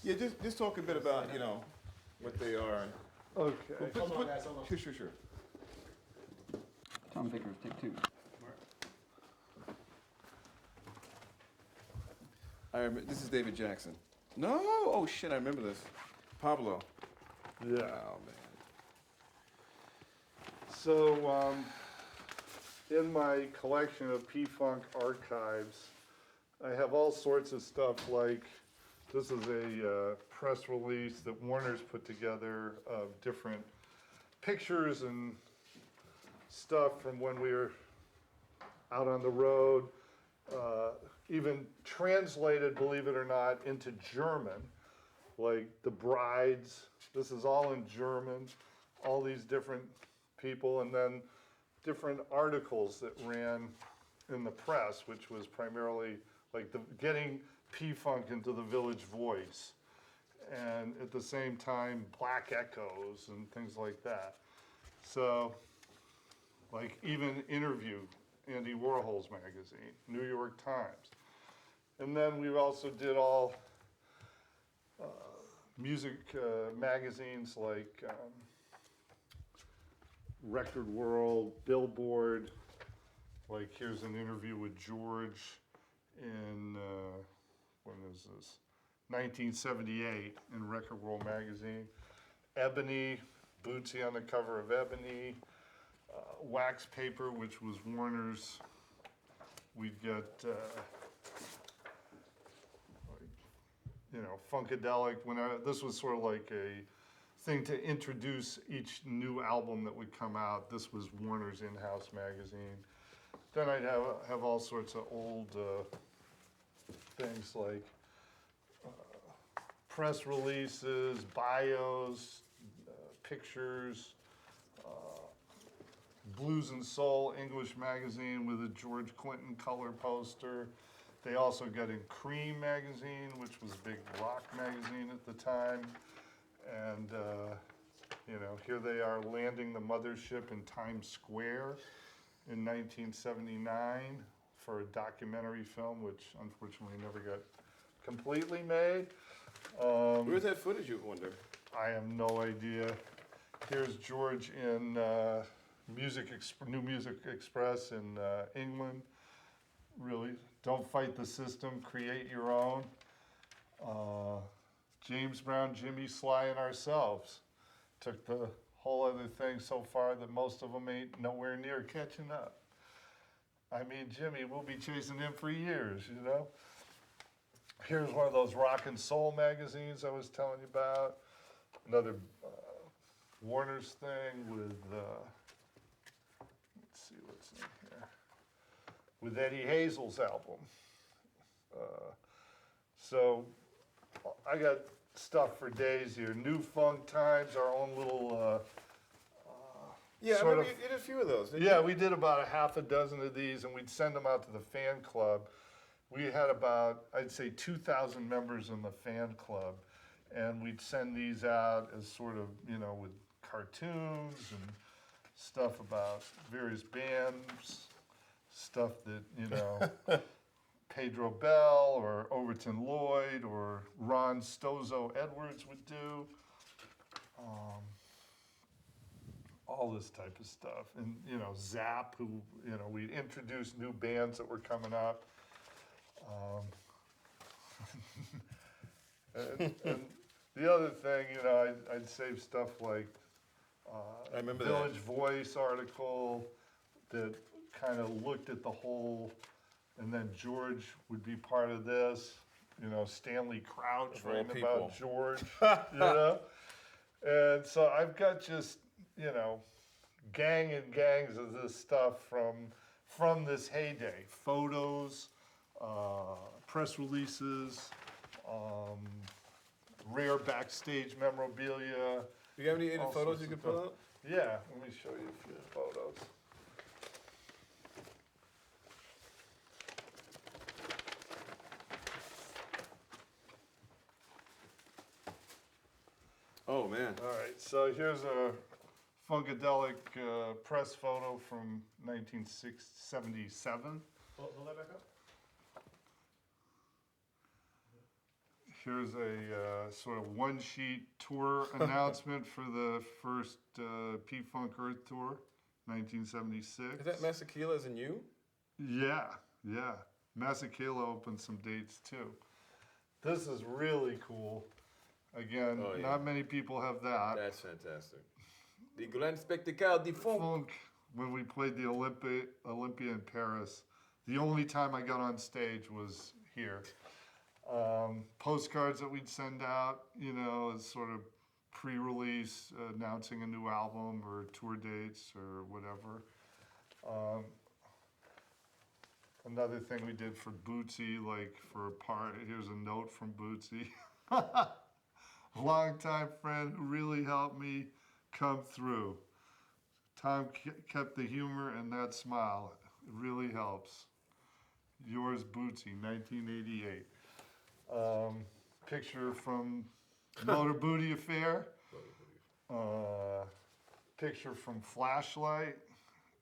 Yeah, just talk a bit about, what they are. Okay. Hold on, guys, hold on. Sure. Tom Vickers, take two. I remember, this is David Jackson. No, oh shit, I remember this. Pablo. Yeah. Oh man. So, in my collection of P-Funk archives, I have all sorts of stuff like, this is a press release that Warner's put together of different pictures and stuff from when we were out on the road, even translated, believe it or not, into German, like the brides. This is all in German, all these different people, and then different articles that ran in the press, which was primarily like getting P-Funk into the Village Voice, and at the same time, Black Echoes and things like that. So, like even Interview, Andy Warhol's magazine, New York Times. And then we also did all music magazines like Record World, Billboard. Like here's an interview with George in, when is this? 1978 in Record World magazine. Ebony, Bootsy on the cover of Ebony. Wax Paper, which was Warner's. We'd get, Funkadelic. This was sort of like a thing to introduce each new album that would come out. This was Warner's in-house magazine. Then I'd have all sorts of old things like press releases, bios, pictures, Blues and Soul English magazine with a George Clinton color poster. They also got in Cream magazine, which was a big rock magazine at the time. And, here they are landing the mothership in Times Square in 1979 for a documentary film, which unfortunately never got completely made. Where's that footage, you wonder? I have no idea. Here's George in New Music Express in England. Really, don't fight the system, create your own. James Brown, Jimmy, Sly, and ourselves took the whole other thing so far that most of them ain't nowhere near catching up. I mean, Jimmy, we'll be chasing him for years, Here's one of those rock and soul magazines I was telling you about. Another Warner's thing with, let's see what's in here, with Eddie Hazel's album. So I got stuff for days here. New Funk Times, our own little Yeah, I sort remember of- you did a few of those, didn't yeah, you? we did about a half a dozen of these, and we'd send them out to the fan club. We had about, I'd say, 2,000 members in the fan club, and we'd send these out as sort of, with cartoons and stuff about various bands, stuff that, Pedro Bell or Overton Lloyd or Ron Stozo Edwards would do. All this type of stuff. And, Zap, who, we'd introduce new bands that were coming up. And the other thing, I'd save stuff like I remember Village that. Voice article that kind of looked at the whole, and then George would be part of this. Stanley Crouch Of all writing people. about George, And so I've got just, gang and gangs of this stuff from this heyday. Photos, press releases, rare backstage memorabilia. Do you have any all photos sorts you of could pull stuff. out? Yeah, let me show you a few photos. Oh, man. All right, so here's a Funkadelic press photo from 1977. Hold that back up. Here's a sort of one-sheet tour announcement for the first P-Funk Earth Tour, 1976. Is that Masekela's and you? Yeah, yeah. Masekela opened some dates too. This is really cool. Again, Oh, yeah. not many people have that. That's fantastic. The Grand Spectacle du Funk. Funk, when we played the Olympia in Paris, the only time I got on stage was here. Postcards that we'd send out, you know, as sort of pre-release, announcing a new album or tour dates or whatever. Another thing we did for Bootsy, like for a part, here's a note from Bootsy. Longtime friend who really helped me come through. Tom kept the humor and that smile. It really helps. Yours, Bootsy, 1988. Picture from Motor Booty Affair. Picture from Flashlight.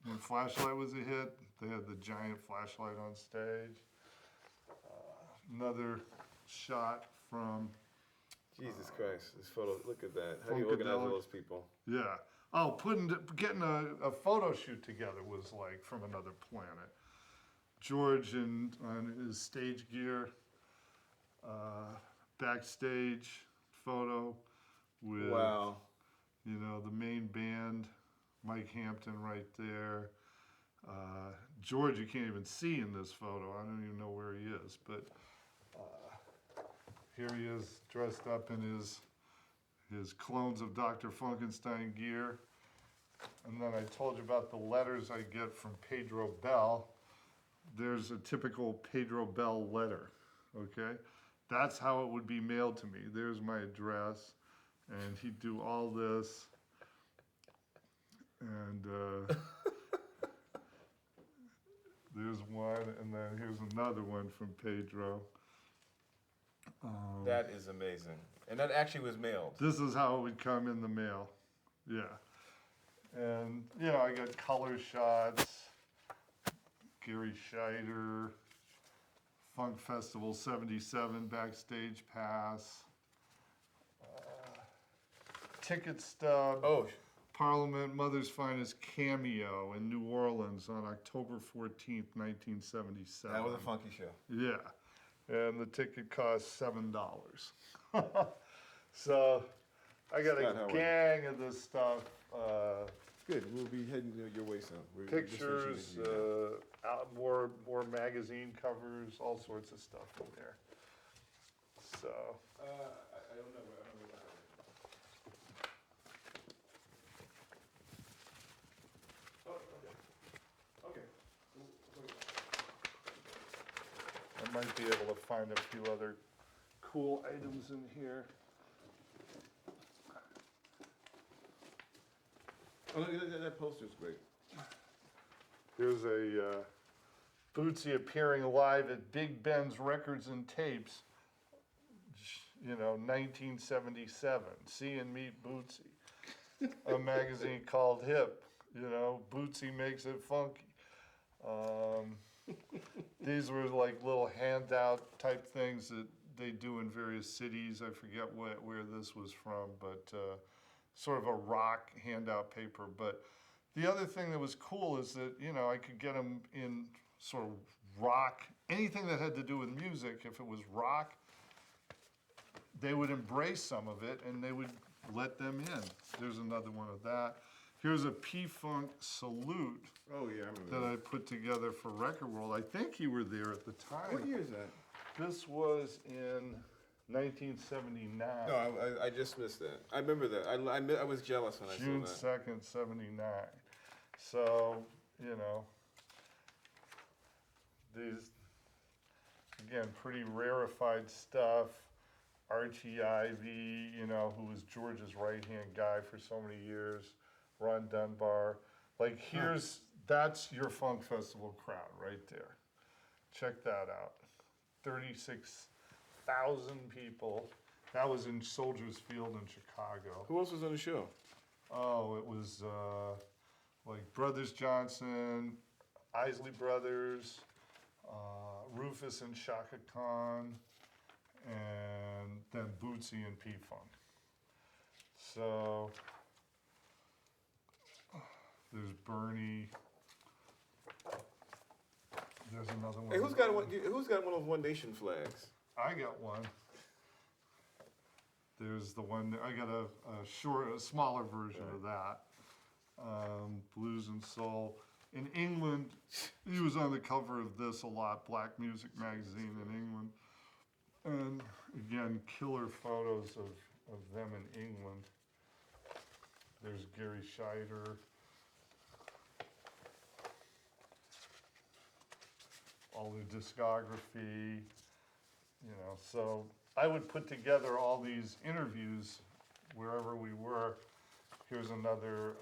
When Flashlight was a hit, they had the giant flashlight on stage. Another shot from... Jesus Christ, this photo, look at that. How do you organize all those people? Yeah. Oh, getting a photo shoot together was like from another planet. George on his stage gear, backstage photo with, Wow. you know, the main band, Mike Hampton right there. George, you can't even see in this photo. I don't even know where he is, but here he is dressed up in his clones of Dr. Funkenstein gear. And then I told you about the letters I get from Pedro Bell. There's a typical Pedro Bell letter, okay? That's how it would be mailed to me. There's my address, and he'd do all this. And there's one, and then here's another one from Pedro. That is amazing. And that actually was mailed. This is how it would come in the mail. Yeah. And, you know, I got color shots, Gary Scheider, Funk Festival 77 backstage pass, ticket stub, Parliament Mother's Finest cameo in New Orleans on October 14th, 1977. That was a funky show. Yeah. And the ticket cost $7. So I got Scott, a how are you? gang of this stuff. Good, we'll be heading your way soon. Pictures, more magazine covers, all sorts of stuff in there. So I don't know. Oh, okay. I might be able to find a few other cool items in here. Oh, look, that poster's great. Here's a Bootsy appearing live at Big Ben's Records and Tapes, you know, 1977. See and meet Bootsy. A magazine called Hip, you know, Bootsy makes it funky. These were like little handout type things that they do in various cities. I forget where this was from, but sort of a rock handout paper. But the other thing that was cool is that, you know, I could get them in sort of rock, anything that had to do with music. If it was rock, they would embrace some of it and they would let them in. There's another one of that. Here's a P-Funk salute Oh, yeah, I remember that I put together for Record World. I think you were there at the time. What year is that? This was in 1979. No, I just missed that. I remember that. I was jealous when June I saw that. 2nd, 79. So, you know, these, again, pretty rarefied stuff. Archie Ivy, you know, who was George's right-hand guy for so many years. Ron Dunbar. Like, that's your Funk Festival crowd right there. Check that out. 36,000 people. That was in Soldiers Field in Chicago. Who else was on the show? Oh, it was like Brothers Johnson, Isley Brothers, Rufus and Shaka Khan, and Bootsy and P-Funk. So, there's Bernie. There's another one. Hey, who's got one of those One Nation flags? I got one. There's the one, I got a smaller version of that. Blues and Soul. In England, he was on the cover of this a lot, Black Music Magazine in England. And again, killer photos of them in England. There's Gary Scheider. All the discography, so I would put together all these interviews wherever we were. Here's another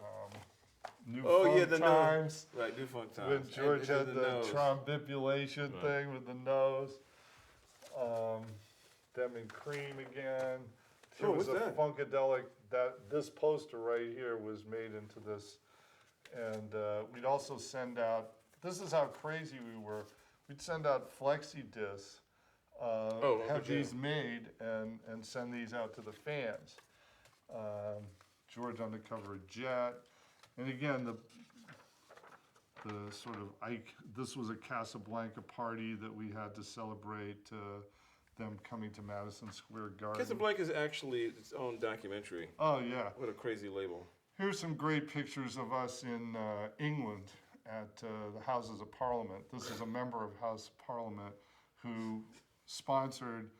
New Funk Times. Right, New Funk Times. When George had the trombibulation thing with the nose. Them in Cream again. Here was a Funkadelic, this poster right here was made into this. And we'd also send out, this is how crazy we were. We'd send out flexi discs, have these made, and send these out to the fans. George on the cover of Jet, and again the sort of this was a Casablanca party that we had to celebrate them coming to Madison Square Garden. Casablanca is actually its own documentary. Oh yeah. What a crazy label. Here's some great pictures of us in England at the Houses of Parliament. This is a member of House of Parliament who sponsored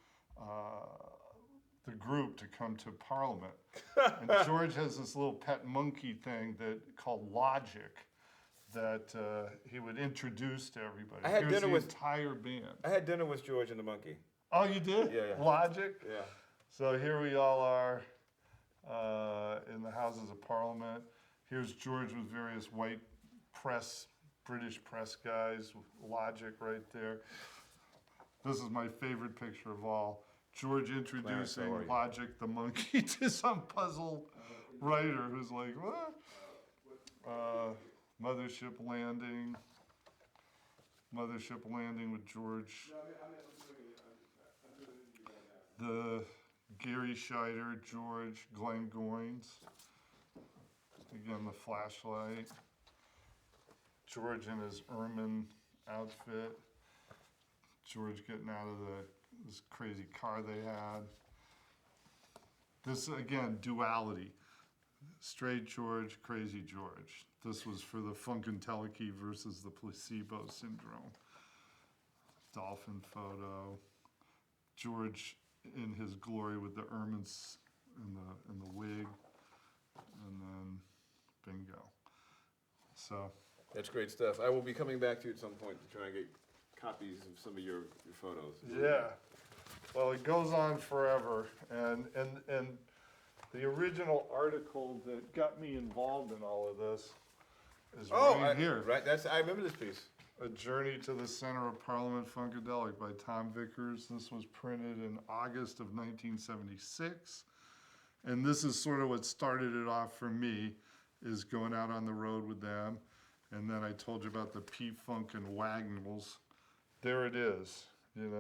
the group to come to Parliament. And George has this little pet monkey thing called Logic that he would introduce to everybody. I had Here's dinner the with entire band. I had dinner with George and the monkey. Oh, you did? Yeah. Logic? Yeah. So here we all are in the Houses of Parliament. Here's George with various white British press guys with Logic right there. This is my favorite picture of all. George introducing Logic the monkey to some puzzle writer who's like, what? Mothership Landing with George. The Gary Scheider, George, Glenn Goins. Again, the flashlight. George in his ermine outfit. George getting out of this crazy car they had. This, again, duality. Straight George, crazy George. This was for the Funkadelic versus the placebo syndrome. Dolphin photo. George in his glory with the ermines and the wig. And then bingo. So. That's great stuff. I will be coming back to you at some point to try and get copies of some of your photos. Yeah. Well, it goes on forever. And the original article that got me involved in all of this is here. Right, I remember this piece. A Journey to the Center of Parliament-Funkadelic by Tom Vickers. This was printed in August of 1976. And this is sort of what started it off for me, is going out on the road with them. And then I told you about the P-Funk and Wagnalls. There it is,